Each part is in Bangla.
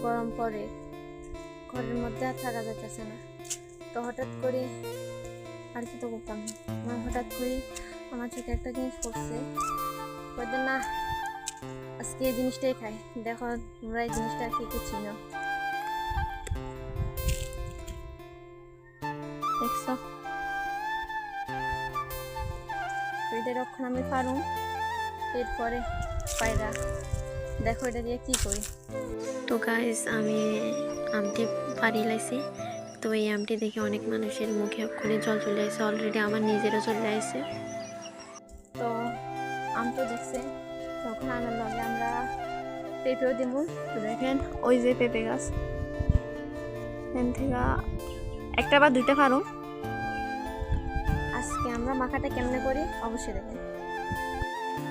গরম পড়ে, ঘরের মধ্যে আর থাকা যাইতেছে না। তো হঠাৎ করে আর কি তো করতাম না, হঠাৎ করে আমার চোখে একটা জিনিস পড়ছে, বলতে না আজকে এই জিনিসটাই খাই। দেখো তোমরা এই জিনিসটা কি কি চিনো, দেখছো? তো এটা রক্ষণ আমি পারুম, এরপরে পায়রা দেখো এটা দিয়ে কি করি। তো গাইস আমি আমটি পাড়ি লাইছি। তো এই আমটি দেখে অনেক মানুষের মুখে ওখানে জল চলে আসে, অলরেডি আমার নিজেরও চলে আসে। তো আম তো দেখছে, তখন আমের লগে আমরা পেঁপেও দিব। তো দেখেন ওই যে পেঁপে গাছ, এখান থেকে একটা বা দুইটা পারুম। আজকে আমরা মাখাটা কেমনে করি অবশ্যই দেখেন।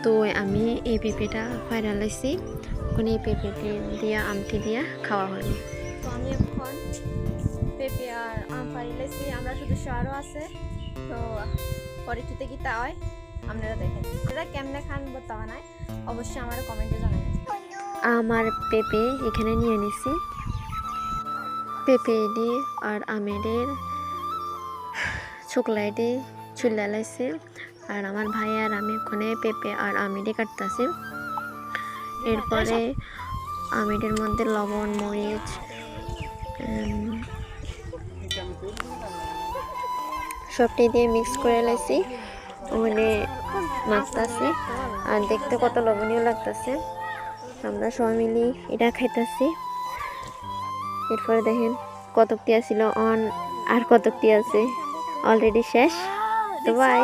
তো আমি এই পেঁপেটা ফাইরা লাইছি, ওখানে এই পেঁপে দিয়া আমটি দিয়া খাওয়া হলো। তো আমি এখন পেঁপে আর আম পাড়ি লাইছি, আমরা সদস্য আরও আছে। তো পরীক্ষিতে কি তা হয় আপনারা দেখেন, এটা কেমনে খান বলতে নাই অবশ্যই আমার কমেন্টে জানাবেন। আমার পেঁপে এখানে নিয়ে নিছি, পেঁপে দিয়ে আর আমের চকলাইটে চুলা লাইছে। আর আমার ভাই আর আমি ওখানে পেঁপে আর আমেরই কাটতেছি। এরপরে আমের মধ্যে লবণ মরিচ সবটি দিয়ে মিক্স করে লাইছি, ওখানে মাখতাছি। আর দেখতে কত লবণীয় লাগতেছে, আমরা সবাই মিলি এটা খাইতেছি। এরপরে দেখেন কতকটি আছিল অন আর কতকটি আছে অলরেডি শেষ। তো বাই।